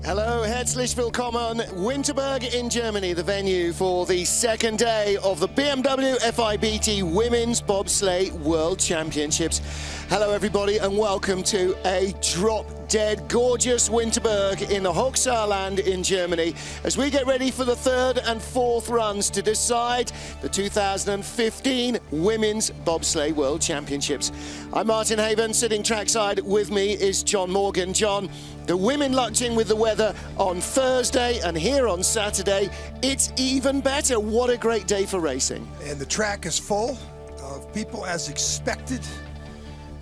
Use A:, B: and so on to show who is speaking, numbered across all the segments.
A: Hello, herzlich willkommen. Winterberg in Germany, the venue for the second day of the BMW FIBT Women's Bobsleigh World Championships. Hello, everybody, and welcome to a drop-dead gorgeous Winterberg in the Hochsauerland in Germany as we get ready for the third and fourth runs to decide the 2015 Women's Bobsleigh World Championships. I'm Martin Haven, sitting trackside with me is John Morgan. John, the women lucked in with the weather on Thursday, and here on Saturday, it's even better. What a great day for racing.
B: And the track is full of people as expected,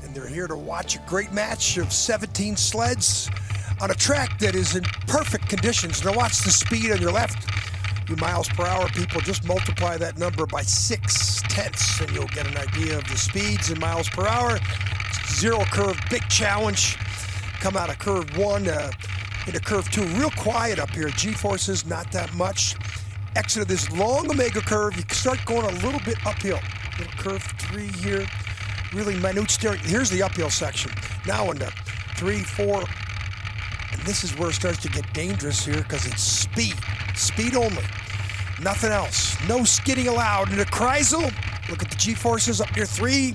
B: and they're here to watch a great match of 17 sleds on a track that is in perfect conditions. Now watch the speed on your left. You miles per hour people, just multiply that number by 6/10 and you'll get an idea of the speeds in miles per hour. Zero curve, big challenge. Come out of curve one into curve two, real quiet up here. G-forces, not that much. Exit of this long omega curve, you start going a little bit uphill. Little curve three here, really minute steering. Here's the uphill section. Now into 3, 4, and this is where it starts to get dangerous here because it's speed only, nothing else. No skidding allowed. Into Kreisel, look at the G-forces up near 3.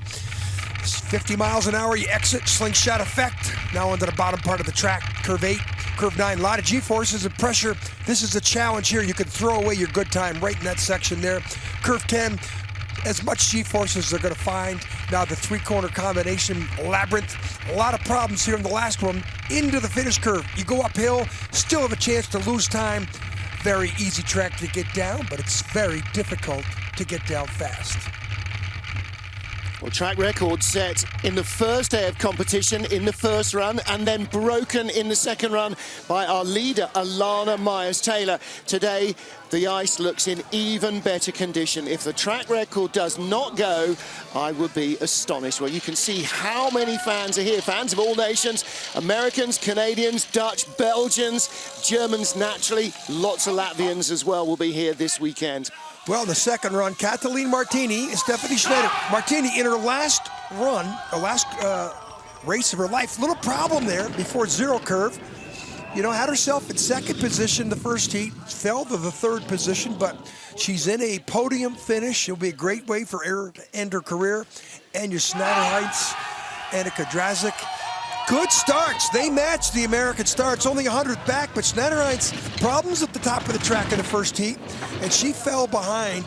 B: 50 miles an hour, you exit, slingshot effect. Now into the bottom part of the track, curve 8, curve 9, a lot of G-forces and pressure. This is a challenge here. You can throw away your good time right in that section there. Curve 10, as much G-forces as they're gonna find. Now the three-corner combination labyrinth. A lot of problems here in the last one. Into the finish curve. You go uphill, still have a chance to lose time. Very easy track to get down, but it's very difficult to get down fast.
A: Well, track record set in the first day of competition in the first run and then broken in the second run by our leader, Alana Myers-Taylor. Today, the ice looks in even better condition. If the track record does not go, I would be astonished. Well, you can see how many fans are here. Fans of all nations, Americans, Canadians, Dutch, Belgians, Germans naturally, lots of Latvians as well will be here this weekend.
B: Well, the second run, Kathleen Martini and Stephanie Schneider. Martini in her last run, her last race of her life, little problem there before zero curve. You know, had herself in second position the first heat, fell to the third position, but she's in a podium finish. It'll be a great way for her to end her career. And your Schneider-Heinz, Annika Drazik. Good starts. They matched the American starts, only 100th back, but Schneider-Heinz, problems at the top of the track in the first heat, and she fell behind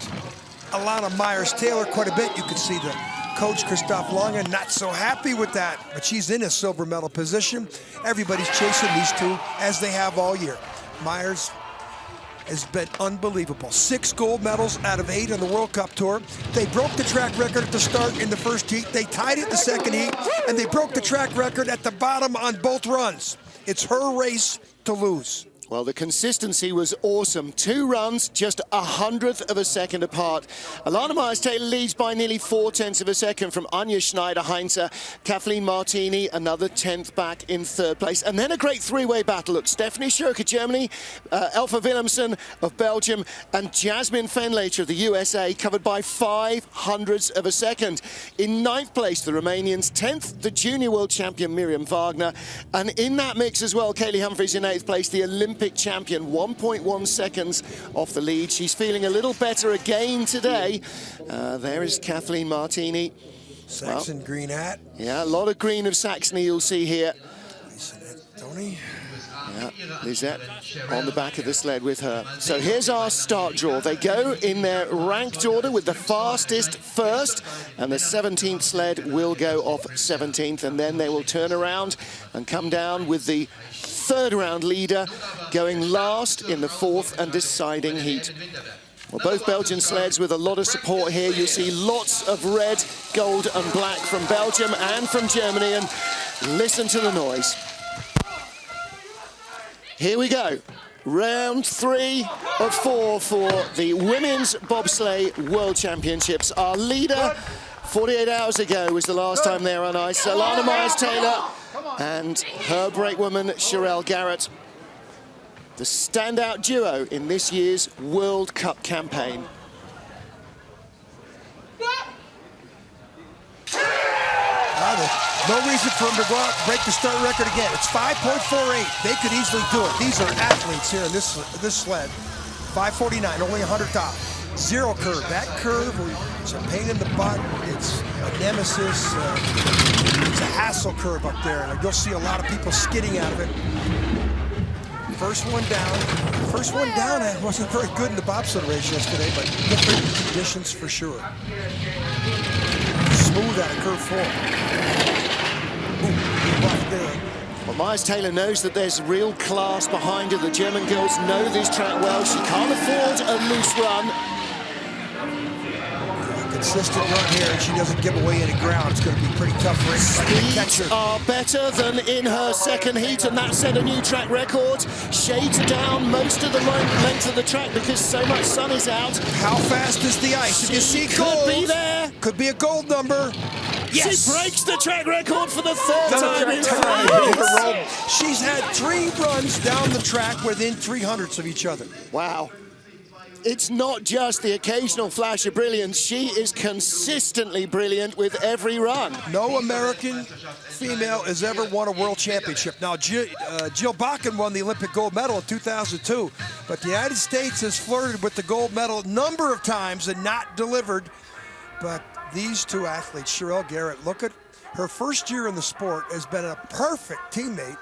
B: Alana Myers-Taylor quite a bit. You could see the coach, Christoph Lange, not so happy with that, but she's in a silver medal position. Everybody's chasing these two, as they have all year. Myers has been unbelievable. 6 gold medals out of 8 on the World Cup Tour. They broke the track record at the start in the first heat. They tied it in the second heat, and they broke the track record at the bottom on both runs. It's her race to lose.
A: Well, the consistency was awesome. 2 runs, just 100th of a second apart. Alana Myers-Taylor leads by nearly 4/10 of a second from Anja Schneider-Heinz. Kathleen Martini, another 10th back in third place. And then a great three-way battle. Look, Stephanie Schurker, Germany, Elfa Willemsen of Belgium, and Jasmine Fenlater of the USA, covered by 500ths of a second. In 9th place, the Romanians. 10th, the junior world champion Miriam Wagner. And in that mix as well, Kaylee Humphries in 8th place, the Olympic champion, 1.1 seconds off the lead. She's feeling a little better again today. There is Kathleen Martini.
B: Saxon green hat.
A: Yeah, a lot of green of Saxony you'll see here.
B: Tony.
A: Yeah, Lisette on the back of the sled with her. So here's our start draw. They go in their ranked order with the fastest first, and the 17th sled will go off 17th, and then they will turn around and come down with the third round leader going last in the fourth and deciding heat. Well, both Belgian sleds with a lot of support here. You'll see lots of red, gold and black from Belgium and from Germany, and listen to the noise. Here we go. Round 3 of 4 for the Women's Bobsleigh World Championships. Our leader 48 hours ago was the last time they were on ice. Alana Myers-Taylor and her brakewoman, Sherelle Garrett. The standout duo in this year's World Cup campaign.
B: No reason for them to go out and break the start record again. It's 5.48. They could easily do it. These are athletes here in this sled. 5:49, only 100 top. Zero curve. That curve, it's a pain in the butt. It's a nemesis. It's a hassle curve up there. And you'll see a lot of people skidding out of it. First one down. First one down wasn't very good in the bobsled race yesterday, but different conditions for sure. Smooth out of curve 4. Ooh, right there.
A: Well, Myers-Taylor knows that there's real class behind her. The German girls know this track well. She can't afford a loose run.
B: Consistent run here, and she doesn't give away any ground. It's going to be pretty tough for anybody to catch her.
A: Speeds are better than in her second heat, and that set a new track record. Shades are down most of the length of the track because so much sun is out.
B: How fast is the ice? If you see gold,
A: could be there.
B: Could be a gold number. Yes.
A: She breaks the track record for the third time in a row.
B: She's had 3 runs down the track within 300ths of each other.
A: Wow. It's not just the occasional flash of brilliance. She is consistently brilliant with every run.
B: No American female has ever won a world championship. Now, Jill Bakken won the Olympic gold medal in 2002, but the United States has flirted with the gold medal a number of times and not delivered. But these two athletes, Sherelle Garrett, look at her first year in the sport, has been a perfect teammate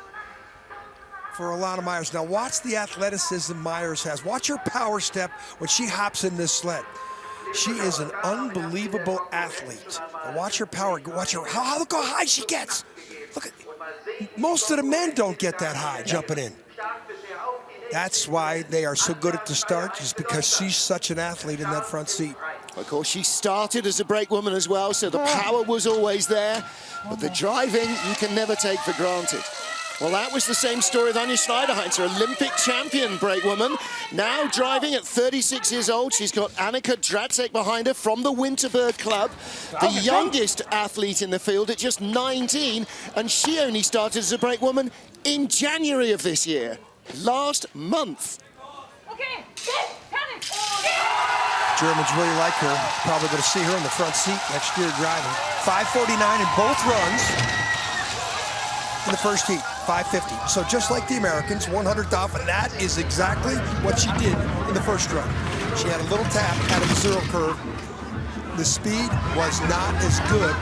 B: for Alana Myers. Now watch the athleticism Myers has. Watch her power step when she hops in this sled. She is an unbelievable athlete. Now watch her power. Watch her. Look how high she gets. Look at. Most of the men don't get that high jumping in. That's why they are so good at the start, just because she's such an athlete in that front seat.
A: Of course, she started as a brake woman as well, so the power was always there. But the driving, you can never take for granted. Well, that was the same story with Anja Schneiderheinz, Olympic champion brake woman. Now driving at 36 years old. She's got Annika Dracek behind her from the Winterberg club. The youngest athlete in the field at just 19. And she only started as a brake woman in January of this year. Last month.
C: Okay.
B: Germans really like her. Probably going to see her in the front seat next year driving. 5:49 in both runs in the first heat. 5:50. So just like the Americans, 100th off, and that is exactly what she did in the first run. She had a little tap out of the zero curve. The speed was not as good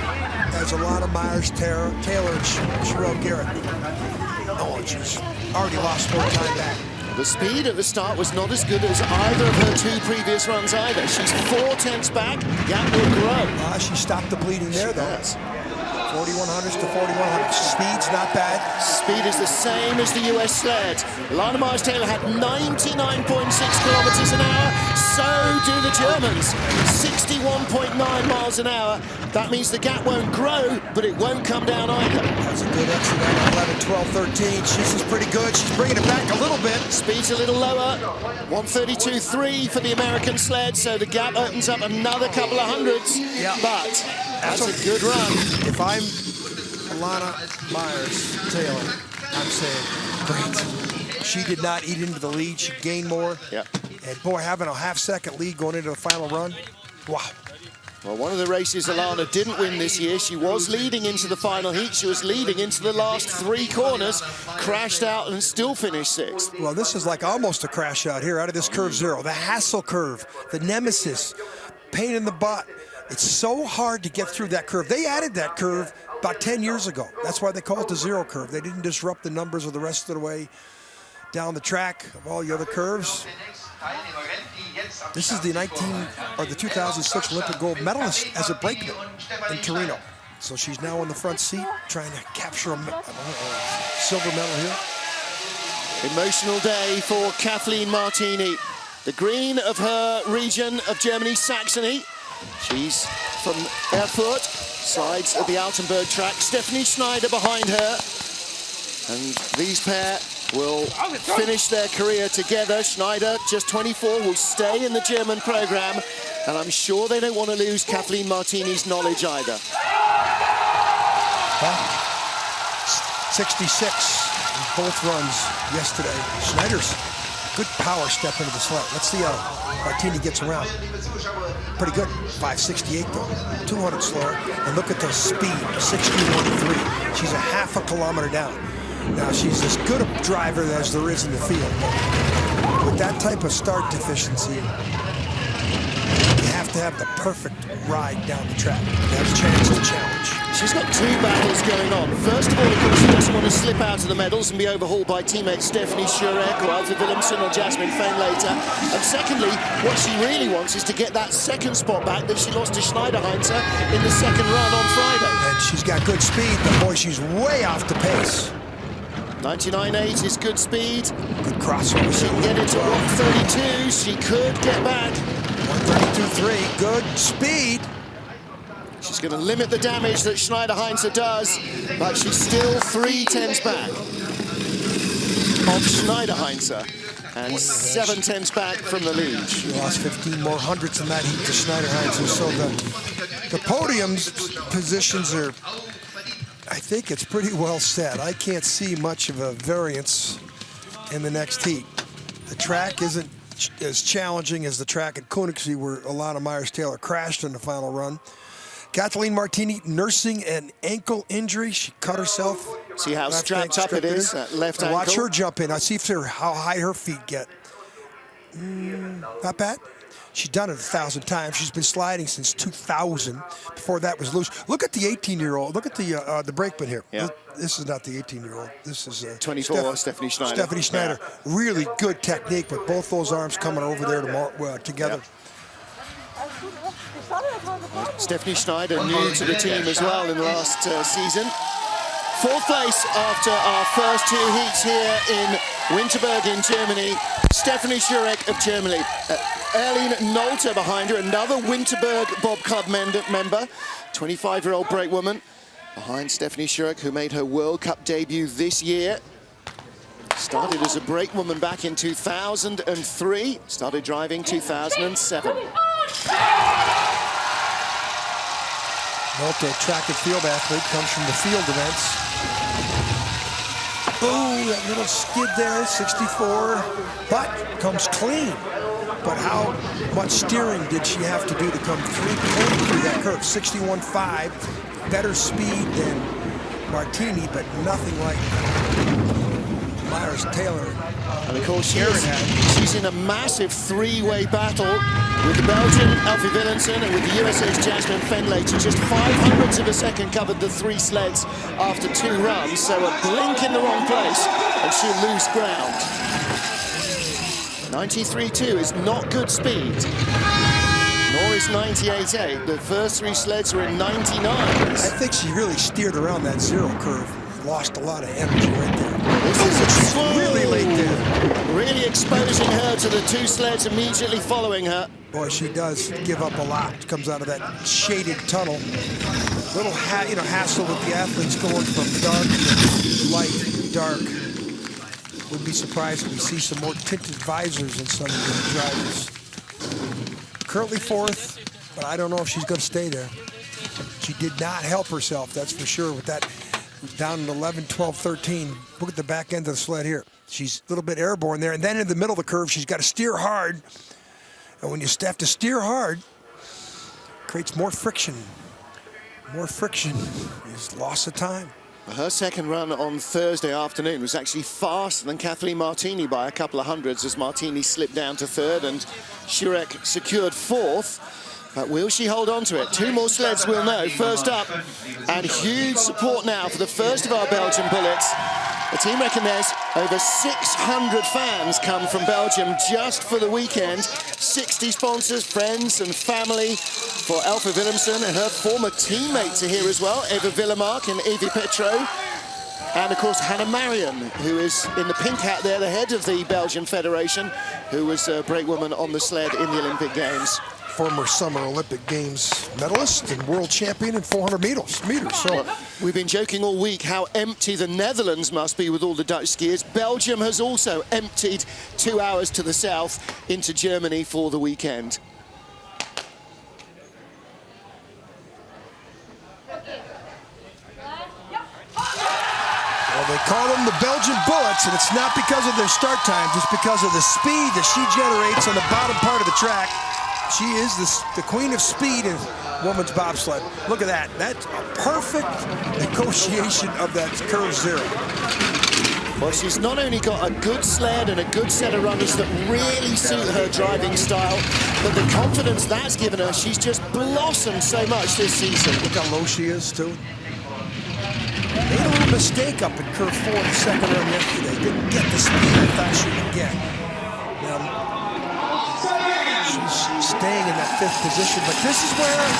B: as Alana Myers-Taylor and Sherelle Garrett. Oh, she's already lost more time back.
A: The speed at the start was not as good as either of her 2 previous runs either. She's 4/10 back. Gap will grow.
B: She stopped the bleeding there, though. 4100s to 4100s. Speed's not bad.
A: Speed is the same as the US sled. Alana Myers-Taylor had 99.6 kilometers an hour. So do the Germans. 61.9 miles an hour. That means the gap won't grow, but it won't come down either.
B: That's a good exit on 11, 12, 13. She's pretty good. She's bringing it back a little bit.
A: Speed's a little lower. 132.3 for the American sled, so the gap opens up another couple of hundreds.
B: Yeah.
A: But that's a good run.
B: If I'm Alana Myers-Taylor, I'm saying, great. She did not eat into the lead. She gained more.
A: Yeah.
B: And boy, having a half-second lead going into the final run, wow.
A: Well, one of the races Alana didn't win this year. She was leading into the final heat. She was leading into the last 3 corners, crashed out and still finished 6th.
B: Well, this is like almost a crash out here out of this curve 0. The hassle curve, the nemesis, pain in the butt. It's so hard to get through that curve. They added that curve about 10 years ago. That's why they call it the 0 curve. They didn't disrupt the numbers of the rest of the way down the track of all the other curves. This is the 2006 Olympic gold medalist as a brakeman in Torino. So she's now in the front seat trying to capture a silver medal here.
A: Emotional day for Kathleen Martini. The green of her region of Germany, Saxony. She's from Erfurt, sides of the Altenburg track. Stephanie Schneider behind her. And these pair will finish their career together. Schneider, just 24, will stay in the German program. And I'm sure they don't want to lose Kathleen Martini's knowledge either.
B: 66 in both runs yesterday. Schneider's Good power step into the sled. Let's see how Martini gets around. Pretty good. 568 though. 200 slower. And look at the speed. 61.3. She's a half a kilometer down. Now she's as good a driver as there is in the field. But with that type of start deficiency, you have to have the perfect ride down the track. That's a chance to challenge.
A: She's got two battles going on. First of all, of course, she doesn't want to slip out of the medals and be overhauled by teammates Stephanie Schurek or Alfie Willemsen or Jasmine Fain later. And secondly, what she really wants is to get that second spot back that she lost to Schneiderheinzer in the second run on Friday.
B: And she's got good speed, but boy, she's way off the pace.
A: 99.8 is good speed.
B: Good crossover.
A: She can get it to 132. She could get back.
B: 132.3. Good speed.
A: She's going to limit the damage that Schneiderheinzer does, but she's still 3/10 back of Schneiderheinzer and 7/10 back from the lead.
B: She lost 15 more hundredths in that heat to Schneiderheinzer, so the podium's positions are, I think it's pretty well set. I can't see much of a variance in the next heat. The track isn't as challenging as the track at Koenigsee, where Alana Myers-Taylor crashed in the final run. Kathleen Martini nursing an ankle injury. She cut herself.
A: See how strapped up it is, that left ankle.
B: Watch her jump in. I see how high her feet get. Not bad. She's done it 1,000 times. She's been sliding since 2000. Before that was loose. Look at the 18-year-old. Look at the brakeman here.
A: Yeah.
B: This is not the 18-year-old. This is
A: 24, Stephanie Schneider.
B: Stephanie Schneider. Yeah. Really good technique, but both those arms coming over there together.
A: Yep. Stephanie Schneider new to the team as well in the last season. Fourth place after our first two heats here in Winterberg in Germany. Stephanie Schurek of Germany. Erlene Nolte behind her, another Winterberg Bob Club member, 25-year-old brakewoman. Behind Stephanie Schurek, who made her World Cup debut this year. Started as a brakewoman back in 2003. Started driving 2007.
B: Nolte, track and field athlete, comes from the field events. Oh, that little skid there, 64, but comes clean. But how much steering did she have to do to come through that curve? 61.5, better speed than Martini, but nothing like Myers-Taylor.
A: And of course, she's in a massive three-way battle with the Belgian Alfie Willemsen and with the USA's Jasmine Fain later. Just 0.05 of a second covered the three sleds after two runs, so a blink in the wrong place and she'll lose ground. 93.2 is not good speed, nor is 98.8. The first three sleds were in 99s.
B: I think she really steered around that zero curve. Lost a lot of energy right there.
A: This is
B: really late there.
A: Really exposing her to the two sleds immediately following her.
B: Boy, she does give up a lot. Comes out of that shaded tunnel. Little hassle with the athletes going from dark to light, dark. Wouldn't be surprised if we see some more tinted visors in some of the drivers. Currently fourth, but I don't know if she's going to stay there. She did not help herself, that's for sure, with that down in 11, 12, 13. Look at the back end of the sled here. She's a little bit airborne there. And then in the middle of the curve, she's got to steer hard. And when you have to steer hard, it creates more friction. More friction is loss of time.
A: Her second run on Thursday afternoon was actually faster than Kathleen Martini by a couple of hundreds as Martini slipped down to third and Schurek secured fourth. But will she hold on to it? Two more sleds we'll know. First up, and huge support now for the first of our Belgian bullets. The team reckon there's over 600 fans come from Belgium just for the weekend. 60 sponsors, friends and family for Alfie Willemsen, and her former teammates are here as well, Eva Willemark and Evie Petro. And of course, Hannah Marion, who is in the pink hat there, the head of the Belgian Federation, who was a brakewoman on the sled in the Olympic Games.
B: Former Summer Olympic Games medalist and world champion in 400 meters. So
A: we've been joking all week how empty the Netherlands must be with all the Dutch skiers. Belgium has also emptied 2 hours to the south into Germany for the weekend.
B: Well, they call them the Belgian bullets, and it's not because of their start times, it's because of the speed that she generates on the bottom part of the track. She is the queen of speed in women's bobsled. Look at that. That's a perfect negotiation of that curve zero.
A: Well, she's not only got a good sled and a good set of runners that really suit her driving style, but the confidence that's given her, she's just blossomed so much this season.
B: Look how low she is, too. Made a little mistake up in curve 4 in the second run yesterday. Didn't get the speed I thought she would get. Now, she's staying in that 5th position, but this is where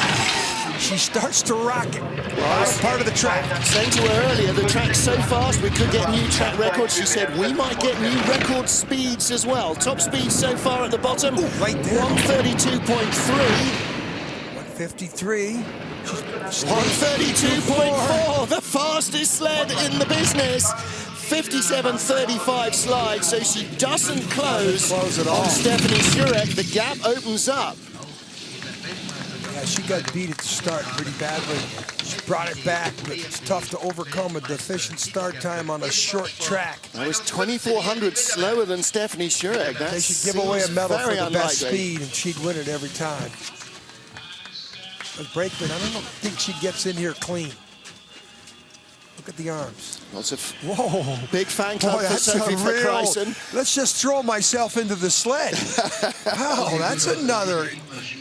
B: she starts to rock it. Well, part of the track.
A: Saying to her earlier, the track's so fast we could get new track records. She said we might get new record speeds as well. Top speed so far at the bottom,
B: right there.
A: 132.3.
B: 153.
A: 132.4, the fastest sled in the business. 57.35 slide, so she doesn't close on Stephanie Schurek. The gap opens up.
B: Yeah, she got beat at the start pretty badly. She brought it back, but it's tough to overcome a deficient start time on a short track.
A: That was 2,400 slower than Stephanie Schurek.
B: They should give away a medal for the best speed, and she'd win it every time. But Brakeman, I don't think she gets in here clean. Look at the arms.
A: Lots of
B: whoa,
A: big fan club for Sophie Verkrijsen.
B: Let's just throw myself into the sled. Wow, that's another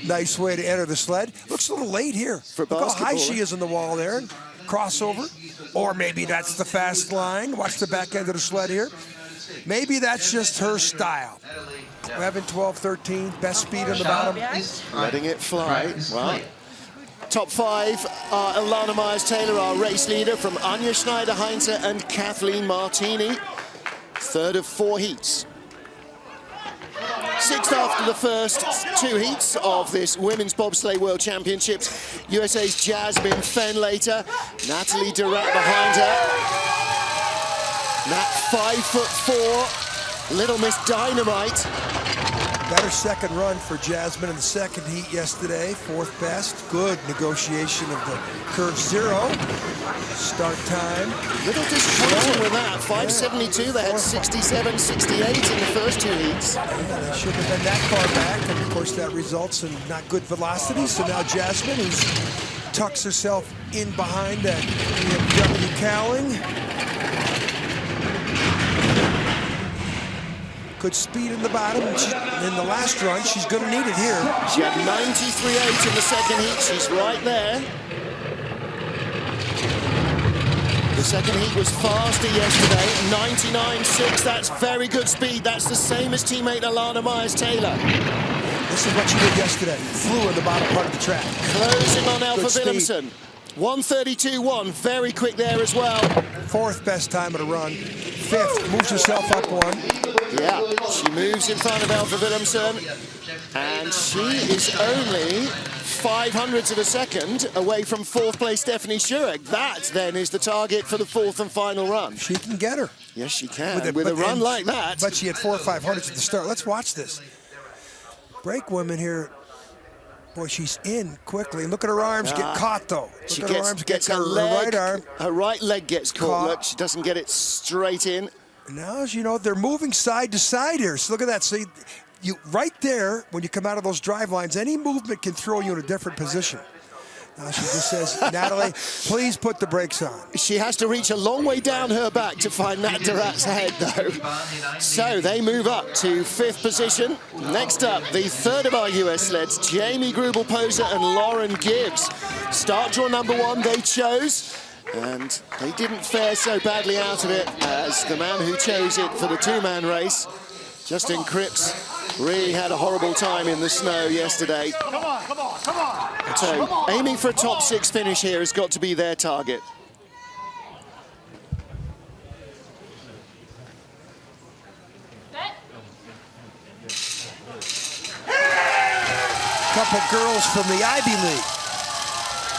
B: nice way to enter the sled. Looks a little late here. Look how high she is on the wall there. Crossover. Or maybe that's the fast line. Watch the back end of the sled here. Maybe that's just her style. 11, 12, 13, best speed on the bottom.
A: Letting it fly. Wow. Top 5 are Alana Myers-Taylor, our race leader, from Anja Schneider-Heinze and Kathleen Martini. 3rd of 4 heats. 6th after the first 2 heats of this Women's Bobsleigh World Championships. USA's Jasmine Fenlater, Natalie Durat behind her. Nat 5'4", Little Miss Dynamite.
B: Better second run for Jasmine in the second heat yesterday. 4th best. Good negotiation of the curve zero. Start time.
A: Little disappointing with that. 5:72. They had 67, 68 in the first 2 heats.
B: Yeah, they shouldn't have been that far back. And of course, that results in not good velocity. So now Jasmine, who tucks herself in behind that BMW cowling. Good speed in the bottom, and in the last run, she's going to need it here.
A: She had 93.8 in the second heat. She's right there. The second heat was faster yesterday, 99.6. That's very good speed. That's the same as teammate Alana Myers-Taylor.
B: This is what she did yesterday. Flew in the bottom part of the track.
A: Closing on Alpha Willemsen. 1:32.1, very quick there as well.
B: 4th best time of the run. 5th, moves herself up 1.
A: Yeah, she moves in front of Alpha Willemsen, and she is only 0.05 of a second away from 4th place Stephanie Schurek. That then is the target for the 4th and final run.
B: She can get her.
A: Yes, she can, with a run like that.
B: But she had 4 or 500s at the start. Let's watch this. Brake women here. Boy, she's in quickly. Look at her arms get caught, though.
A: She
B: Look at her arms
A: gets her right arm. Her right leg gets caught. Look, she doesn't get it straight in.
B: Now, you know, they're moving side to side here. So look at that. See, you right there, when you come out of those drive lines, any movement can throw you in a different position. Now she just says, Natalie, please put the brakes on.
A: She has to reach a long way down her back to find Nat Durat's head, though. So they move up to 5th position. Next up, the 3rd of our US sleds, Jamie Greubel-Poser and Lauren Gibbs. Start draw number 1 they chose, and they didn't fare so badly out of it as the man who chose it for the 2-man race. Justin Cripps really had a horrible time in the snow yesterday.
C: Come on, come on, come on.
A: So aiming for a top 6 finish here has got to be their target.
B: Couple girls from the Ivy League.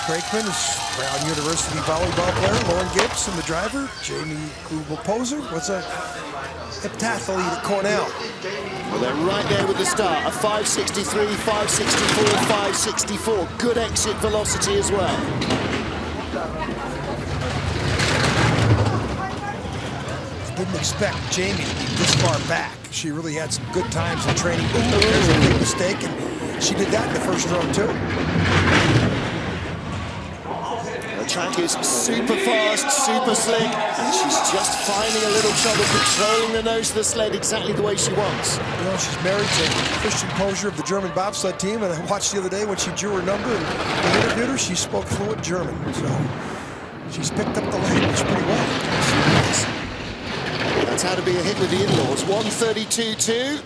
B: Brakeman is Brown University volleyball player. Lauren Gibbs, the driver. Jamie Greubel-Poser was a heptathlete at Cornell.
A: Well, they're right there with the start. A 5.63, 5.64, 5.64. Good exit velocity as well.
B: didn't expect Jamie to be this far back. She really had some good times in training. There's a big mistake, and she did that in the first run too.
A: The track is super fast, super slick, and she's just finding a little trouble controlling the nose of the sled exactly the way she wants.
B: You know, she's married to Christian Posier of the German bobsled team, and I watched the other day when she drew her number and we interviewed her, she spoke fluent German. So she's picked up the language pretty well.
A: That's how to be a hit with the in-laws. 132.2.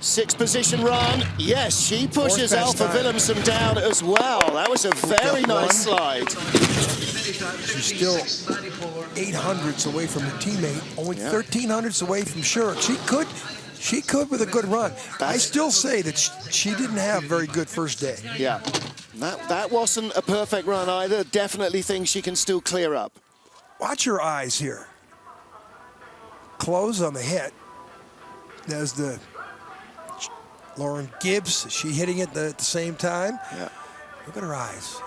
A: Sixth position run. Yes, she pushes Alpha Willemsen down as well. That was a very nice slide.
B: She's still 800ths away from her teammate, only 1300ths away from Schurig. She could with a good run. I still say that she didn't have a very good first day.
A: Yeah, that wasn't a perfect run either. Definitely things she can still clear up.
B: Watch her eyes here. Close on the hit. There's the Lauren Gibbs. Is she hitting it at the same time?
A: Yeah.
B: Look at her eyes.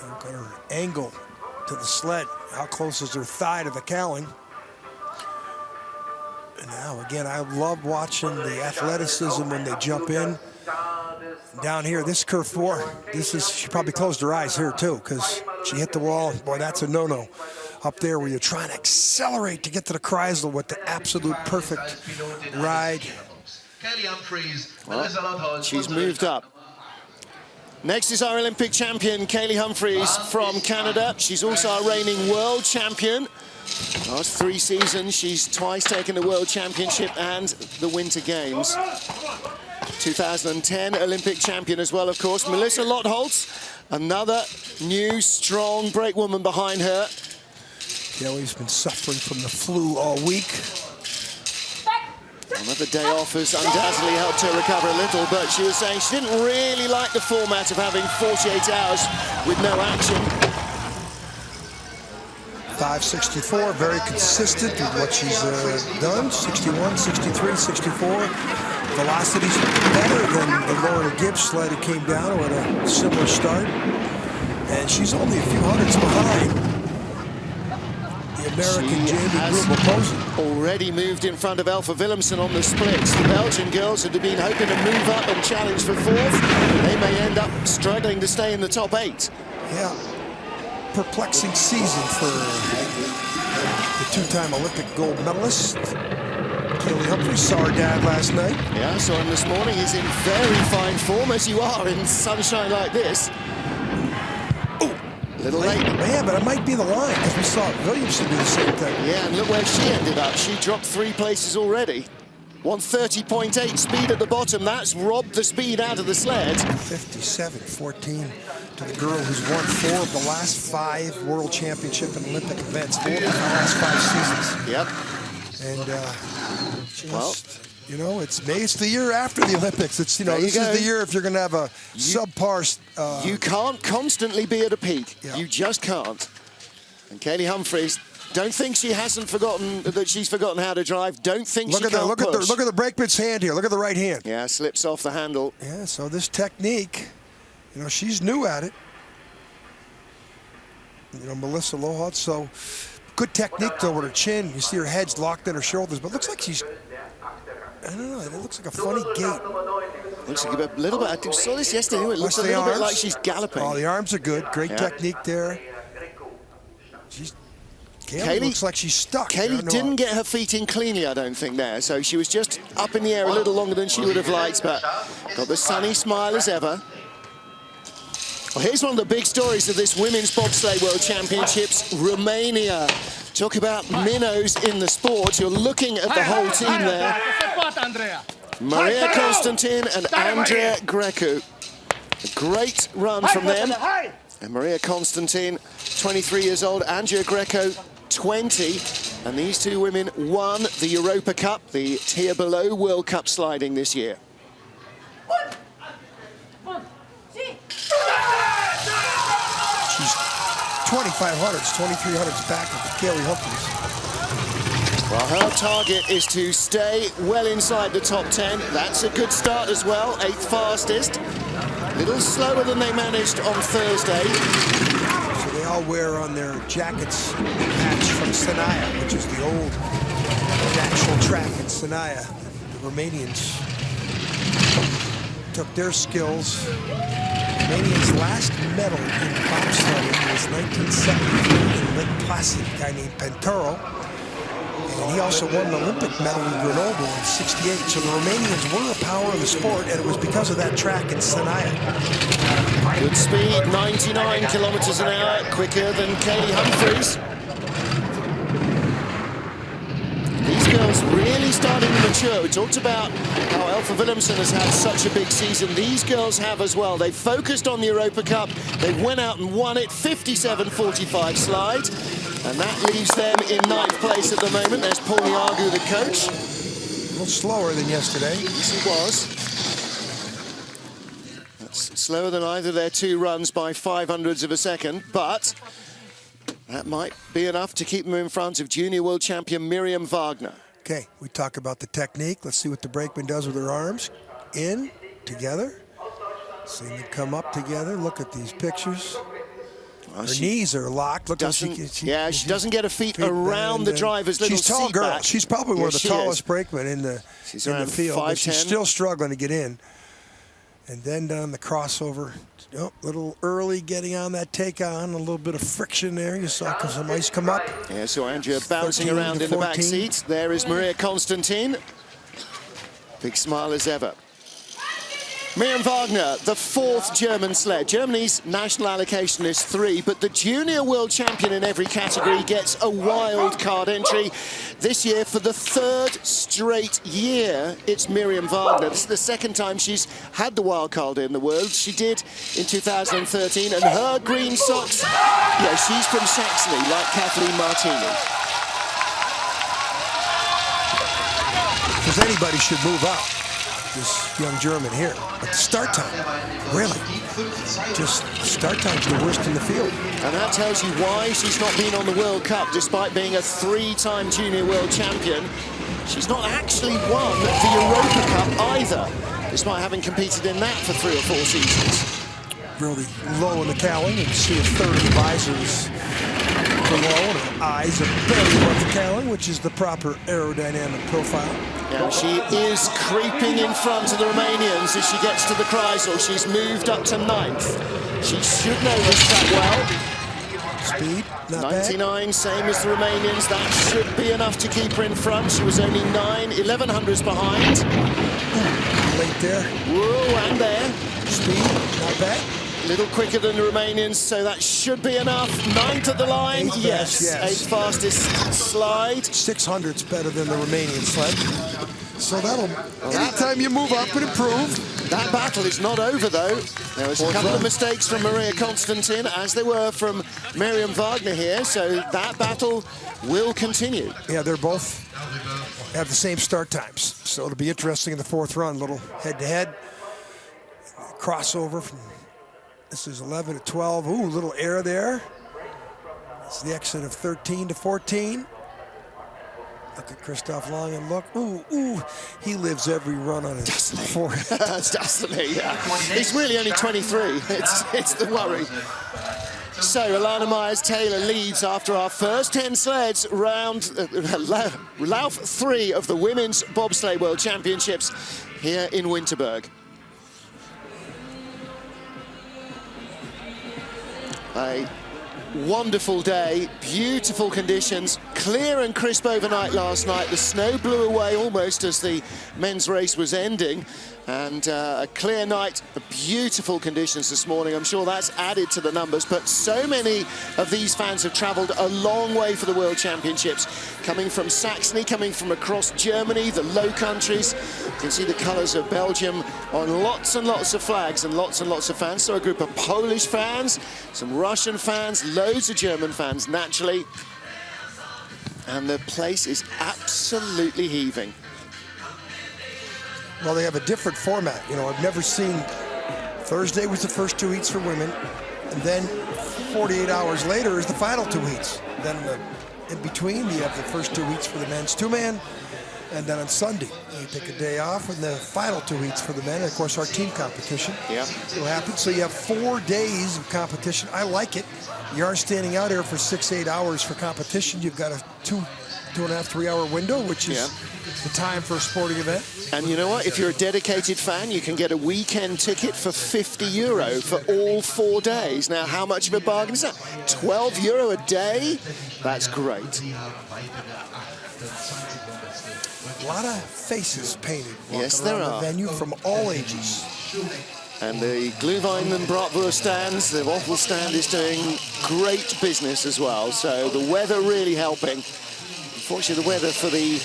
B: Look at her angle to the sled. How close is her thigh to the cowling? And now, again, I love watching the athleticism when they jump in. Down here, this curve 4, she probably closed her eyes here too, because she hit the wall. Boy, that's a no-no. Up there where you're trying to accelerate to get to the Kreisel with the absolute perfect ride.
A: Well, she's moved up. Next is our Olympic champion, Kaylee Humphries from Canada. She's also our reigning world champion. Last 3 seasons, she's twice taken the World Championship and the Winter Games. 2010 Olympic champion as well, of course. Melissa Lottholz, another new, strong brakewoman behind her.
B: Kelly's been suffering from the flu all week.
A: Another day off has undoubtedly helped her recover a little, but she was saying she didn't really like the format of having 48 hours with no action.
B: 5.64, very consistent with what she's done. 61, 63, 64. Velocity's better than the Lauren Gibbs sled that came down with a similar start. And she's only a few hundredths behind the American Jamie Greubel.
A: Already moved in front of Alpha Willemsen on the splits. The Belgian girls had been hoping to move up and challenge for 4th. They may end up struggling to stay in the top 8.
B: Yeah. Perplexing season for the 2-time Olympic gold medalist. Kaylee Humphries saw her dad last night.
A: Yeah, saw him this morning. He's in very fine form, as you are in sunshine like this. Oh, a little late.
B: Man, but it might be the line, because we saw Williamson do the same thing.
A: Yeah, and look where she ended up. She dropped 3 places already. 130.8 speed at the bottom. That's robbed the speed out of the sled.
B: 57.14 to the girl who's won 4 of the last 5 World Championship and Olympic events. 4 of the last 5 seasons.
A: Yep.
B: And you know, it's the year after the Olympics. It's, you know, this is the year if you're going to have a subpar.
A: You can't constantly be at a peak.
B: Yeah.
A: You just can't. And Kaylee Humphries, don't think she hasn't forgotten that she's forgotten how to drive. Don't think she can't push.
B: Look at the brakeman's hand here. Look at the right hand.
A: Yeah, slips off the handle.
B: Yeah, so this technique, you know, she's new at it. You know, Melissa Lottholz, so good technique though with her chin. You see her head's locked in her shoulders, but it looks like she's, I don't know, it looks like a funny gait.
A: Looks like a little bit, I saw this yesterday, it looks a little bit like she's galloping.
B: Oh, the arms are good, great technique there. Kaylee looks like she's stuck.
A: Kaylee didn't get her feet in cleanly, I don't think, there. So she was just up in the air a little longer than she would have liked, but got the sunny smile as ever. Well, here's one of the big stories of this Women's Bobsleigh World Championships, Romania. Talk about minnows in the sport. You're looking at the whole team there. Maria Constantin and Andrea Grecu. A great run from them. And Maria Constantin, 23 years old, Andrea Greco, 20. And these 2 women won the Europa Cup, the tier below World Cup sliding this year.
B: She's 2,500s, 2,300s back of Kaylee Humphries.
A: Well, her target is to stay well inside the top 10. That's a good start as well, 8th fastest. A little slower than they managed on Thursday.
B: So they all wear on their jackets patch from Sinaia, which is the old actual track in Sinaia. The Romanians took their skills. Romania's last medal in bobsledding was 1973 in Lake Placid, a guy named Penturo. And he also won an Olympic medal in Grenoble in '68. So the Romanians were a power in the sport, and it was because of that track in Sinaia.
A: Good speed, 99 kilometers an hour, quicker than Kaylee Humphries. These girls really starting to mature. We talked about how Elfa Willemsen has had such a big season. These girls have as well. They focused on the Europa Cup. They went out and won it, 57.45 slide. And that leaves them in 9th place at the moment. There's Paul Niagu, the coach.
B: A little slower than yesterday.
A: Yes, it was. That's slower than either of their two runs by 0.05 of a second, but that might be enough to keep them in front of junior world champion Miriam Wagner.
B: Okay, we talk about the technique. Let's see what the brakeman does with her arms. In, together. See them come up together. Look at these pictures. Well, her knees are locked. Look how she
A: doesn't get her feet around the driver's little
B: seat. She's a tall girl.
A: Back.
B: She's probably one of the tallest brakemen in the field. But she's still struggling to get in. And then down the crossover, a little early getting on that take on, a little bit of friction there. You saw some ice come up.
A: Yeah, so Andrea bouncing around in the back seat. There is Maria Constantin. Big smile as ever. Miriam Wagner, the 4th German sled. Germany's national allocation is 3, but the junior world champion in every category gets a wild card entry. This year, for the 3rd straight year, it's Miriam Wagner. This is the 2nd time she's had the wild card in the world. She did in 2013, and her green socks, yeah, she's from Saxony, like Kathleen Martini.
B: Because anybody should move up. This young German here, but the start time, really, just start time's the worst in the field.
A: And that tells you why she's not been on the World Cup, despite being a 3-time junior world champion. She's not actually won the Europa Cup either, despite having competed in that for 3 or 4 seasons.
B: Really low in the cowling. You can see a third of the visors below, and her eyes are barely above the cowling, which is the proper aerodynamic profile.
A: Yeah, she is creeping in front of the Romanians as she gets to the Kreisel. She's moved up to 9th. She should know this track well.
B: Speed, not
A: 99,
B: bad.
A: same as the Romanians. That should be enough to keep her in front. She was only 11 hundredths behind.
B: Late there.
A: Whoa, and there.
B: Speed, not bad.
A: A little quicker than the Romanians, so that should be enough. 9th at the line, yes. 8th fastest slide.
B: 600's better than the Romanian sled. So that'll, anytime you move up and improve.
A: That battle is not over, though. There was a couple of mistakes from Maria Constantin, as there were from Miriam Wagner here, so that battle will continue.
B: Yeah, they're both have the same start times, so it'll be interesting in the 4th run. Little head-to-head crossover from. This is 11 to 12. Ooh, little air there. It's the exit of 13 to 14. Look at Christoph Long and look. Ooh, he lives every run on his forehead.
A: Doesn't he? Yeah. He's really only 23. It's the worry. So Alana Myers-Taylor leads after our first 10 sleds round Lauf 3 of the Women's Bobsleigh World Championships here in Winterberg. A wonderful day, beautiful conditions, clear and crisp overnight last night. The snow blew away almost as the men's race was ending, and a clear night, beautiful conditions this morning. I'm sure that's added to the numbers, but so many of these fans have travelled a long way for the World Championships, coming from Saxony, coming from across Germany, the Low Countries. You can see the colours of Belgium on lots and lots of flags and lots of fans. So a group of Polish fans, some Russian fans, loads of German fans, naturally. And the place is absolutely heaving.
B: Well, they have a different format. You know, I've never seen. Thursday was the first 2 heats for women, and then 48 hours later is the final 2 heats. Then in between, you have the first 2 heats for the men's 2-man, And then on Sunday, you take a day off, and the final 2 heats for the men, and of course our team competition will happen. So you have 4 days of competition. I like it. You are standing out here for 6-8 hours for competition. You've got a 2.5, 3 hour window, which is the time for a sporting event.
A: And you know what? If you're a dedicated fan, you can get a weekend ticket for €50 for all 4 days. Now, how much of a bargain is that? €12 a day? That's great.
B: A lot of faces painted
A: yes,
B: walking
A: there
B: around
A: are.
B: the venue from all ages.
A: And the Glühwein and Bratwurst stands, the waffle stand is doing great business as well. So the weather really helping. Unfortunately, the weather for the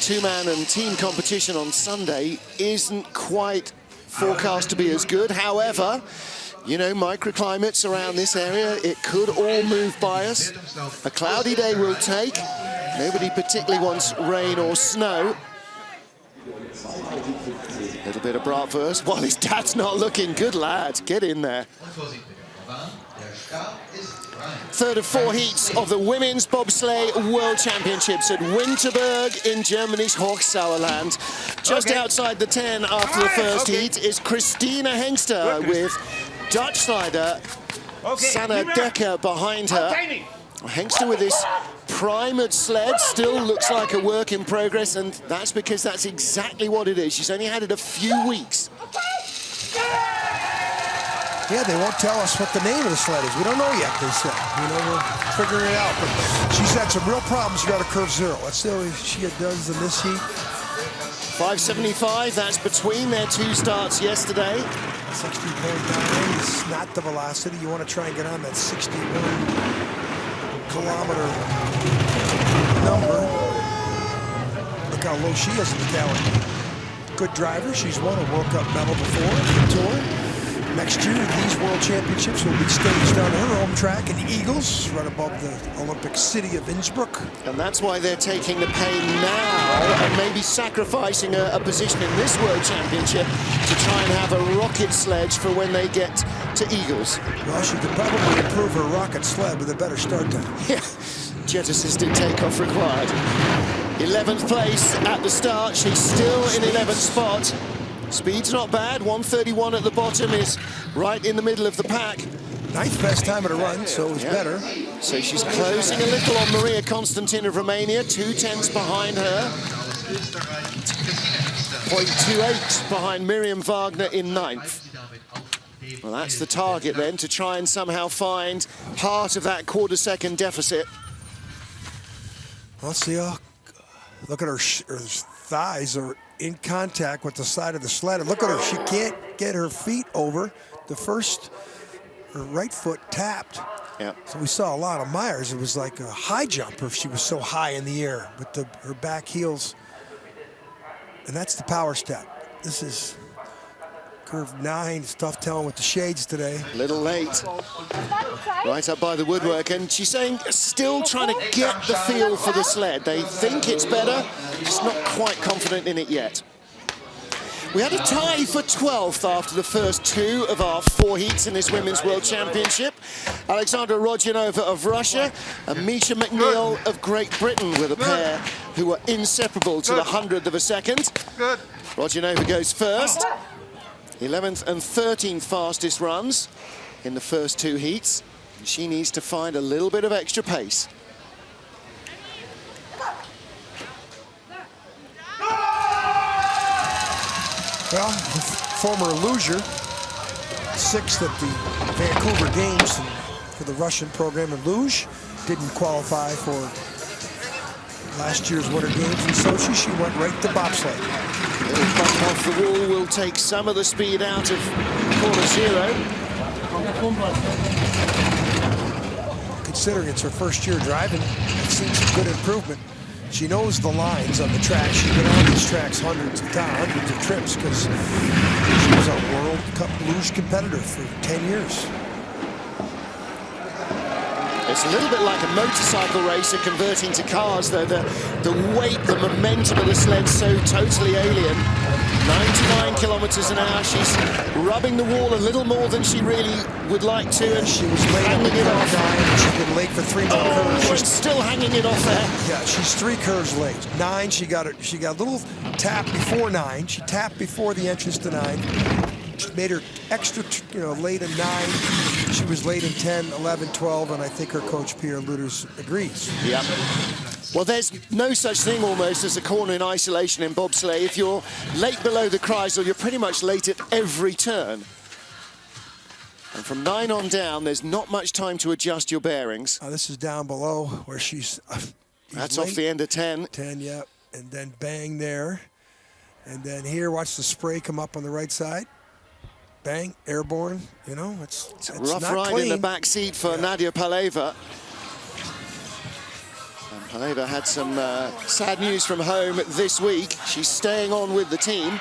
A: two-man and team competition on Sunday isn't quite forecast to be as good. However, you know, microclimates around this area, it could all move by us. A cloudy day will take. Nobody particularly wants rain or snow. A little bit of bratwurst. Well, his dad's not looking good, lad. Get in there. Third of 4 heats of the Women's Bobsleigh World Championships at Winterberg in Germany's Hochsauerland. Just outside the 10 after the first heat is Christina Hengster with Dutch slider Sanna Decker behind her. Hengster with this primed sled still looks like a work in progress, and that's because that's exactly what it is. She's only had it a few weeks.
B: Yeah, they won't tell us what the name of the sled is. We don't know yet, they said. You know, we're figuring it out. But she's had some real problems around a curve zero. That's the way she does in this heat.
A: 575, that's between their 2 starts yesterday.
B: 60.9 is not the velocity. You want to try and get on that 61 kilometer number. Look how low she is in the calorie. Good driver. She's won a World Cup medal before on the tour. Next year, these World Championships will be staged on her home track in Eagles, right above the Olympic city of Innsbruck.
A: And that's why they're taking the pain now and maybe sacrificing a position in this World Championship to try and have a rocket sledge for when they get to Eagles.
B: Well, she could probably improve her rocket sled with a better start time.
A: Yeah, jet-assisted takeoff required. 11th place at the start. She's still in 11th spot. Speed's not bad. 1:31 at the bottom is right in the middle of the pack.
B: 9th best time of the run, so it's better.
A: So she's closing a little on Maria Constantin of Romania, 2/10 behind her. 0.28 behind Miriam Wagner in 9th. Well, that's the target then, to try and somehow find part of that quarter-second deficit.
B: Let's see. Look at her thighs are in contact with the side of the sled. And look at her, she can't get her feet over. Her right foot tapped.
A: Yeah.
B: So we saw a lot of Myers. It was like a high jump if she was so high in the air with her back heels. And that's the power step. This is curve 9. It's tough telling with the shades today.
A: A little late. Right up by the woodwork, and she's saying still trying to get the feel for the sled. They think it's better, just not quite confident in it yet. We had a tie for 12th after the first 2 of our 4 heats in this Women's World Championship. Alexandra Rodionova of Russia and Misha McNeil of Great Britain were the pair who were inseparable to the 100th of a second. Rodionova goes first. 11th and 13th fastest runs in the first 2 heats. She needs to find a little bit of extra pace.
B: Well, former loser, 6th at the Vancouver Games for the Russian program in luge, didn't qualify for last year's Winter Games in Sochi. She went right to bobsleigh.
A: A little bump off the wall will take some of the speed out of corner 0.
B: Considering it's her first year driving, I've seen some good improvement. She knows the lines on the track. She's been on these tracks hundreds of trips because she was a World Cup luge competitor for 10 years.
A: It's a little bit like a motorcycle racer converting to cars, though. The weight, the momentum of the sled so totally alien. 99 kilometers an hour. She's rubbing the wall a little more than she really would like to, and
B: she was late on the curve 9. She's been late for 3 more curves.
A: She's still hanging it off there.
B: Yeah, she's 3 curves late. 9, she got a little tap before 9. She tapped before the entrance to 9. She made her extra, late in 9. She was late in 10, 11, 12, and I think her coach Pierre Luders agrees.
A: Yep. Well, there's no such thing almost as a corner in isolation in bobsleigh. If you're late below the Kreisel, you're pretty much late at every turn. And from 9 on down, there's not much time to adjust your bearings.
B: This is down below where she's
A: That's
B: late.
A: off the end of 10.
B: 10, yeah. And then bang there. And then here, watch the spray come up on the right side. Bang, airborne. It's
A: a rough
B: not
A: ride
B: clean.
A: in the back seat for Nadia Paleva. And Paleva had some sad news from home this week. She's staying on with the team.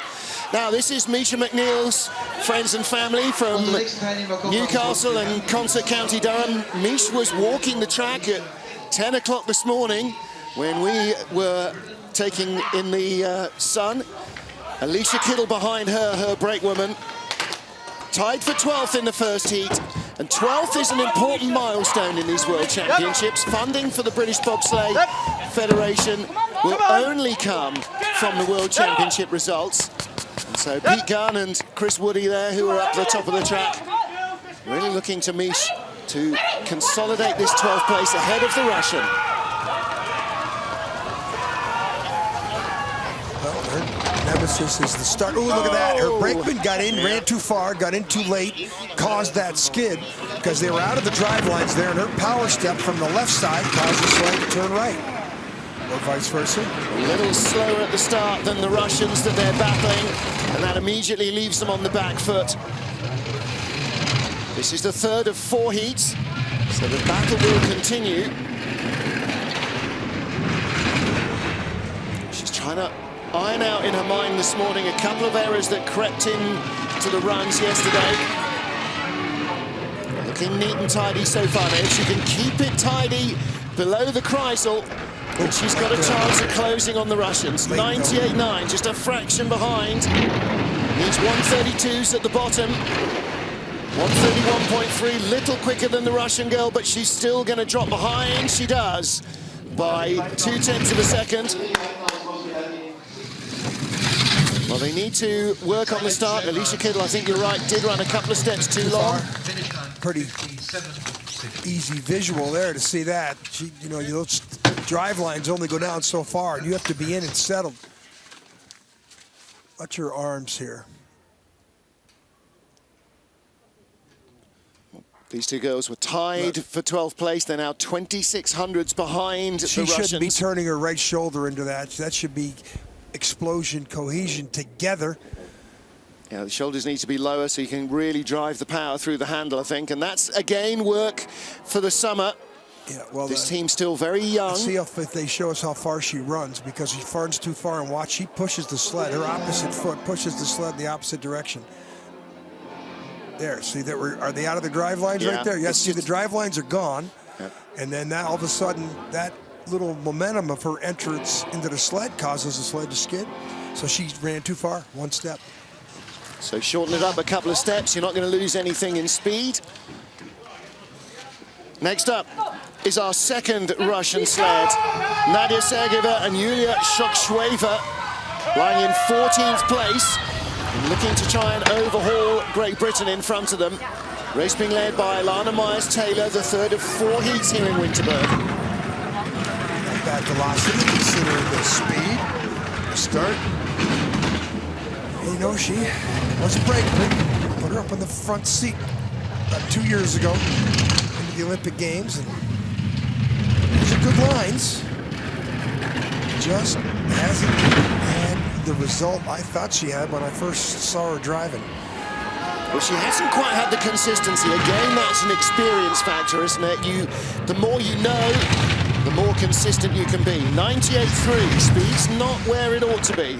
A: Now, this is Misha McNeil's friends and family from Newcastle and Concert County Durham. Mish was walking the track at 10 o'clock this morning when we were taking in the sun. Alicia Kittle behind her, her brakewoman. Tied for 12th in the first heat, and 12th is an important milestone in these World Championships. Funding for the British Bobsleigh Federation will only come from the World Championship results. And so Pete Gunn and Chris Woody there, who are up the top of the track, really looking to Mish to consolidate this 12th place ahead of the Russian.
B: Nemesis is the start. Oh, look at that. Her brakeman got in, ran too far, got in too late, caused that skid because they were out of the drive lines there, and her power step from the left side caused the sled to turn right. Or vice versa.
A: A little slower at the start than the Russians that they're battling, and that immediately leaves them on the back foot. This is the 3rd of 4 heats, so the battle will continue. She's trying to iron out in her mind this morning a couple of errors that crept in to the runs yesterday. Looking neat and tidy so far. Now, if she can keep it tidy below the Kreisel, then she's got a chance of closing on the Russians. 98.9, just a fraction behind. Needs 132s at the bottom. 131.3, little quicker than the Russian girl, but she's still going to drop behind. She does by 0.2 of a second. Well, they need to work on the start. Alicia Kittle, I think you're right, did run a couple of steps too long.
B: Pretty easy visual there to see that. Those drive lines only go down so far, and you have to be in and settled. Watch your arms here.
A: These two girls were tied for 12th place. They're now 2600s behind the Russians.
B: She shouldn't be turning her right shoulder into that. That should be explosion, cohesion together.
A: Yeah, the shoulders need to be lower so you can really drive the power through the handle, I think. And that's, again, work for the summer.
B: Yeah, well,
A: this team's still very young.
B: See if they show us how far she runs, because she runs too far, and watch, she pushes the sled. Her opposite foot pushes the sled in the opposite direction. There, see that are they out of the drive lines right there? Yes, see the drive lines are gone.
A: Yep.
B: And then all of a sudden that little momentum of her entrance into the sled causes the sled to skid. So she ran too far, 1 step.
A: So shorten it up a couple of steps. You're not going to lose anything in speed. Next up is our second Russian sled. Nadia Sergeyeva and Yulia Shokshweva lying in 14th place, and looking to try and overhaul Great Britain in front of them. Race being led by Alana Myers-Taylor, the 3rd of 4 heats here in Winterberg.
B: Not bad velocity considering the speed. Start. She was a brakeman. Put her up in the front seat about 2 years ago into the Olympic Games. And these are good lines. Just hasn't had the result I thought she had when I first saw her driving.
A: Well, she hasn't quite had the consistency. Again, that's an experience factor, isn't it? The more you know, the more consistent you can be. 98.3, speed's not where it ought to be.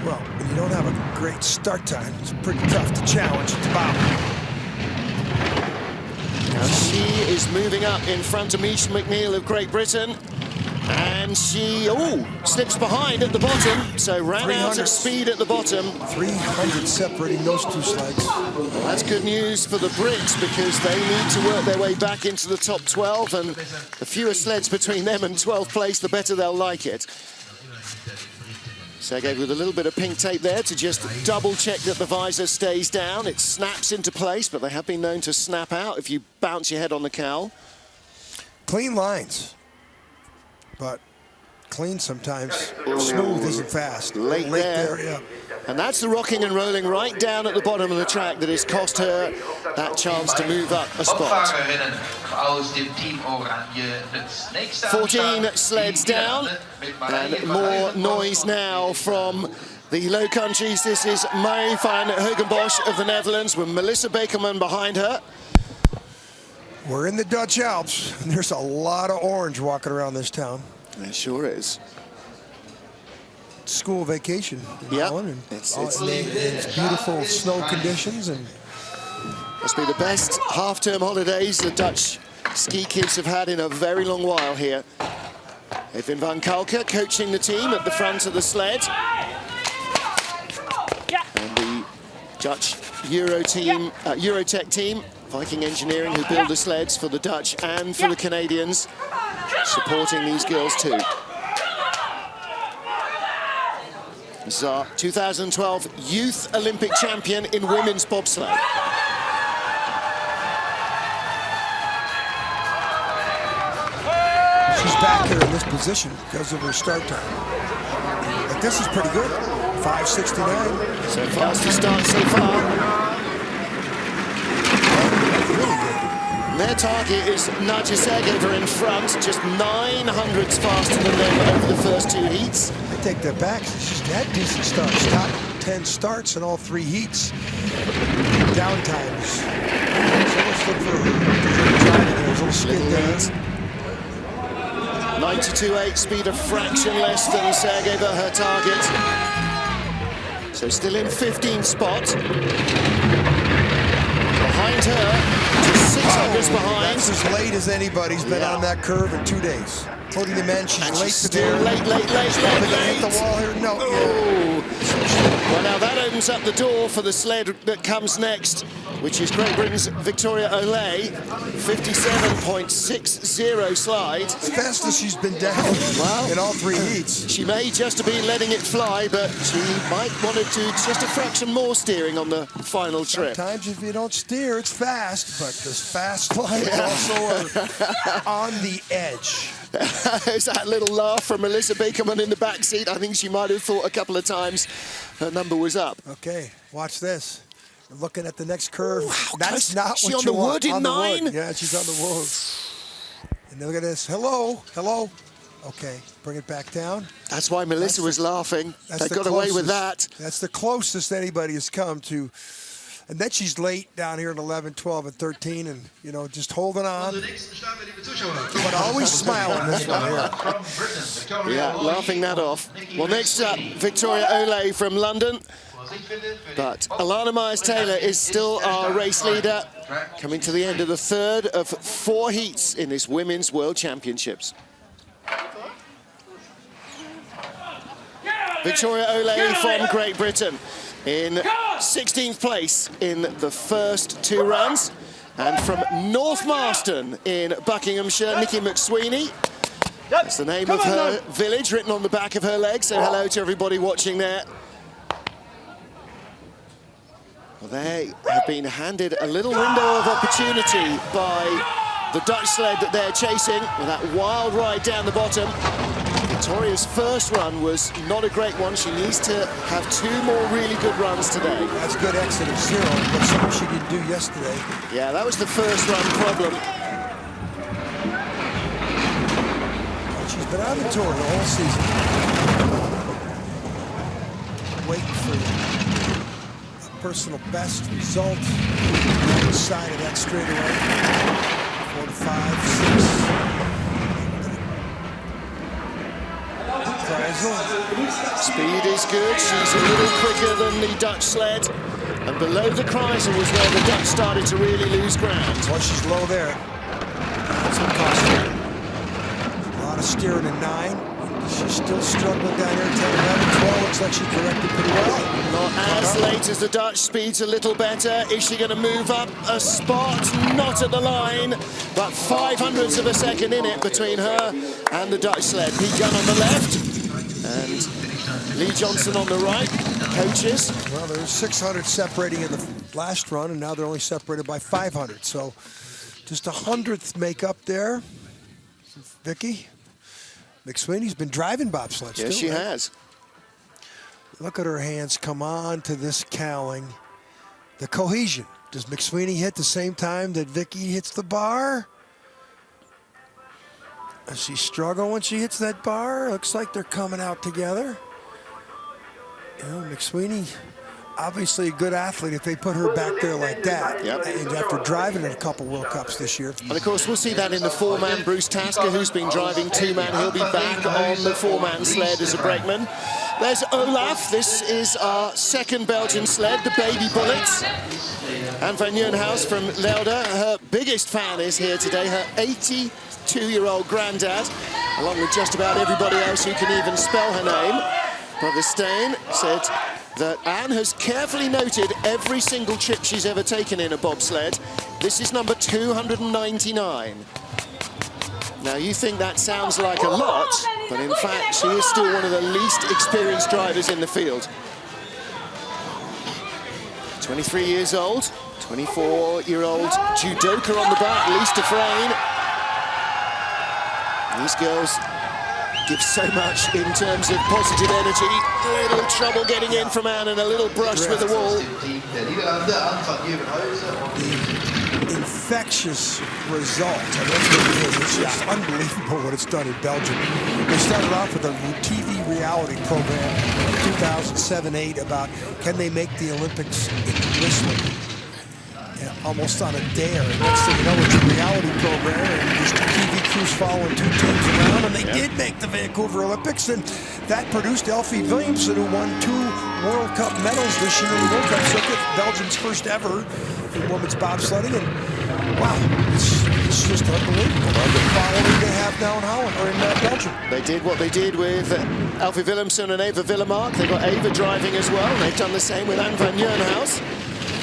B: Well, when you don't have a great start time, it's pretty tough to challenge at the bottom.
A: She is moving up in front of Misha McNeil of Great Britain. And she, slips behind at the bottom, so ran out of speed at the bottom.
B: 300 separating those two sleds.
A: Well, that's good news for the Brits because they need to work their way back into the top 12, and the fewer sleds between them and 12th place, the better they'll like it. Sergei with a little bit of pink tape there to just double check that the visor stays down. It snaps into place, but they have been known to snap out if you bounce your head on the cowl.
B: Clean lines, but clean sometimes. Smooth isn't fast.
A: Late there.
B: Yeah.
A: And that's the rocking and rolling right down at the bottom of the track that has cost her that chance to move up a spot. 14 sleds down, and more noise now from the Low Countries. This is Marie van Hugenbosch of the Netherlands with Melissa Bakerman behind her.
B: We're in the Dutch Alps, and there's a lot of orange walking around this town.
A: There sure is.
B: School vacation in Holland, and it's beautiful snow conditions, and
A: must be the best half-term holidays the Dutch ski kids have had in a very long while here. Edwin van Kalker coaching the team at the front of the sled, and the Dutch Eurotech team, Viking Engineering, who build the sleds for the Dutch and for the Canadians, supporting these girls too. This is our 2012 Youth Olympic champion in women's bobsleigh.
B: She's back here in this position because of her start time. But this is pretty good. 5:69.
A: So fastest start so far. Their target is Nadja Sergeeva in front, just 900ths faster than them over the first two heats.
B: I take that back. She's had decent starts. Top 10 starts in all 3 heats. Downtimes. So let's look for her. There's a little skid there.
A: 92.8 speed, a fraction less than Sergeeva, her target. So still in 15th spot. Behind her, just 600s behind.
B: That's as late as anybody's been on that curve in 2 days. Including the men, she's late to there.
A: Late.
B: Hit the wall here. No.
A: Well, now that opens up the door for the sled that comes next, which is Great Britain's Victoria Olay, 57.60 slide.
B: It's the fastest she's been down in all 3 heats.
A: She may just have been letting it fly, but she might want to do just a fraction more steering on the final trip.
B: Sometimes if you don't steer, it's fast, but this fast slide also are on the edge.
A: There's that little laugh from Melissa Bakerman in the back seat. I think she might have thought a couple of times her number was up.
B: Okay, watch this. We're looking at the next curve.
A: Wow,
B: that's not
A: she
B: what
A: on
B: you
A: the
B: want.
A: wood in
B: on the
A: 9?
B: wood. Yeah, she's on the wood. And then look at this. Hello. Okay, bring it back down.
A: That's why Melissa was laughing. They got away with that.
B: That's the closest anybody has come to. And then she's late down here at 11, 12, and 13, and, you know, just holding on. But always smiling this one here.
A: Yeah, laughing that off. Well, next up, Victoria Olay from London. But Alana Myers-Taylor is still our race leader, coming to the end of the third of 4 heats in this Women's World Championships. Victoria Olay from Great Britain in 16th place in the first 2 runs. And from North Marston in Buckinghamshire, Nikki McSweeney. That's the name of her village written on the back of her leg, so hello to everybody watching there. Well, they have been handed a little window of opportunity by the Dutch sled that they're chasing with that wild ride down the bottom. Victoria's first run was not a great one. She needs to have 2 more really good runs today.
B: That's good exit of 0, but something she didn't do yesterday.
A: Yeah, that was the first run problem.
B: She's been on the tour the whole season. Waiting for a personal best result on the side of that straightaway. 4 to 5, 6. Try
A: Speed is good. She's a little quicker than the Dutch sled. And below the Kreisel was where the Dutch started to really lose ground.
B: Well, she's low there. That's what cost her. A lot of steering in 9. She's still struggling down here, 10, 11, 12. Looks like she corrected pretty well.
A: Not as late as the Dutch. Speed's a little better. Is she going to move up a spot? Not at the line, but 0.05 of a second in it between her and the Dutch sled. Pete Gunn on the left and Lee Johnson on the right. Coaches.
B: Well, there was 600 separating in the last run, and now they're only separated by 500. So just 100th makeup there. Vicky McSweeney's been driving bobsleds.
A: Yes, she has.
B: Look at her hands come on to this cowling. The cohesion. Does McSweeney hit the same time that Vicky hits the bar? Does she struggle when she hits that bar? Looks like they're coming out together. You know, McSweeney, obviously a good athlete if they put her back there like that.
A: Yep.
B: And after driving in a couple World Cups this year.
A: And of course, we'll see that in the 4-man. Bruce Tasker, who's been driving 2-man, he'll be back on the 4-man sled as a brakeman. There's Olaf. This is our second Belgian sled, the Baby Bullets. And Van Nieuwenhuis from Lelder, her biggest fan, is here today, her 82-year-old granddad, along with just about everybody else who can even spell her name. Brother Steen said that Anne has carefully noted every single trip she's ever taken in a bobsled. This is number 299. Now, you think that sounds like a lot, but in fact, she is still one of the least experienced drivers in the field. 23 years old, 24-year-old judoka on the back, Lisa Frayne. These girls give so much in terms of positive energy. A little trouble getting in from Anne and a little brush with the wall.
B: The infectious result. And that's what it is. It's just unbelievable what it's done in Belgium. They started off with a TV reality program in 2007-8 about can they make the Olympics in whistling. Almost on a dare. And next thing you know, it's a reality program, and just TV crews following 2 teams around, and they did make the Vancouver Olympics, and that produced Elfie Williamson, who won 2 World Cup medals this year in the World Cup circuit, Belgium's first ever in women's bobsledding, and wow, it's just unbelievable. The following they have now in Holland, or in Belgium.
A: They did what they did with Elfie Williamson and Eva Willemark. They've got Eva driving as well, and they've done the same with Anne Van Nieuwenhuis.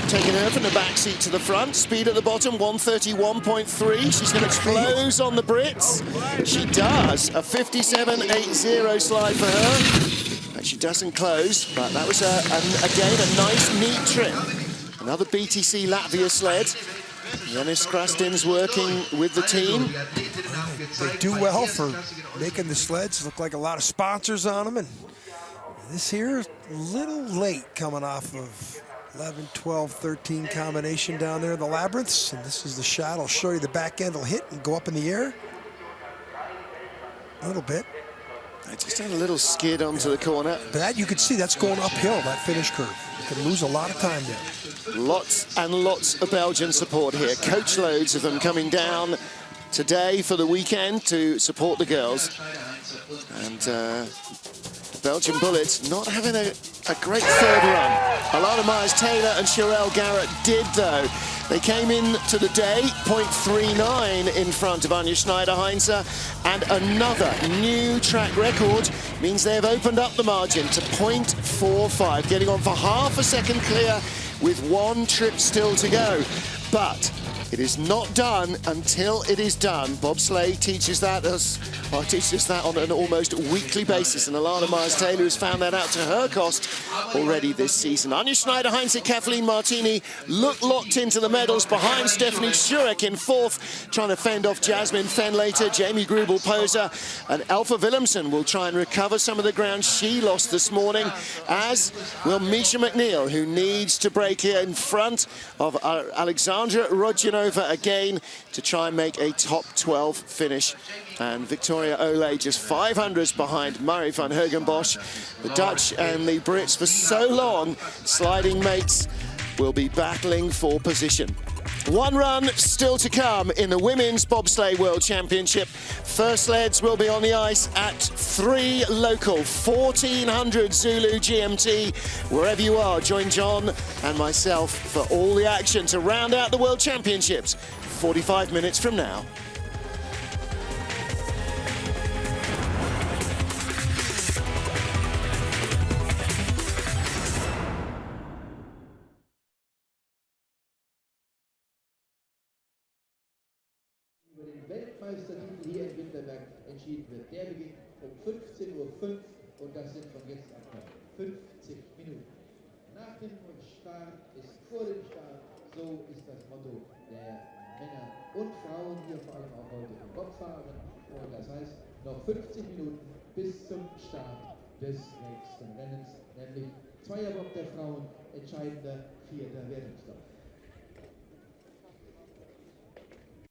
A: Taking her from the back seat to the front. Speed at the bottom, 131.3. She's going to close on the Brits. She does. A 57.80 slide for her. And she doesn't close, but that was, again, a nice, neat trip. Another BTC Latvia sled. Janis Krastin's working with the team.
B: They do well for making the sleds look like a lot of sponsors on them. And this here is a little late coming off of 11, 12, 13 combination down there in the labyrinths. And this is the shot. I'll show you the back end will hit and go up in the air. A little bit.
A: I just had a little skid onto the corner.
B: But that you can see that's going uphill, that finish curve. You can lose a lot of time there.
A: Lots and lots of Belgian support here. Coach loads of them coming down today for the weekend to support the girls. And Belgian Bullets not having a great third run. Alana Myers-Taylor and Sherelle Garrett did, though. They came in to the day 0.39 in front of Anja Schneider-Heinze, and another new track record means they have opened up the margin to 0.45, getting on for half a second clear with 1 trip still to go. But it is not done until it is done. Bobsleigh teaches that on an almost weekly basis, and Alana Myers-Taylor has found that out to her cost already this season. Anja Schneider-Heinze, Kathleen Martini look locked into the medals behind Stephanie Schurek in 4th, trying to fend off Jasmine Fenlater, Jamie Greubel poser, and Alpha Willemsen will try and recover some of the ground she lost this morning, as will Misha McNeil, who needs to break here in front of Alexandra Rodionova again to try and make a top 12 finish. And Victoria Ole just 500s behind Murray van Hergenbosch. The Dutch and the Brits for so long, sliding mates, will be battling for position. One run still to come in the Women's Bobsleigh World Championship. First sleds will be on the ice at 3 local, 1400 Zulu GMT. Wherever you are, join John and myself for all the action to round out the World Championships 45 minutes from now.
C: Weltmeistertitel hier in Winterberg entschieden wird. Der beginnt um 15:05 Uhr und das sind von jetzt ab 50 Minuten. Nach dem Start ist vor dem Start, so ist das Motto der Männer und Frauen hier vor allem auch heute im Bobfahren. Und das heißt noch 50 Minuten bis zum Start des nächsten Rennens, nämlich Zweierbob der Frauen, entscheidender 4. Wertungslauf.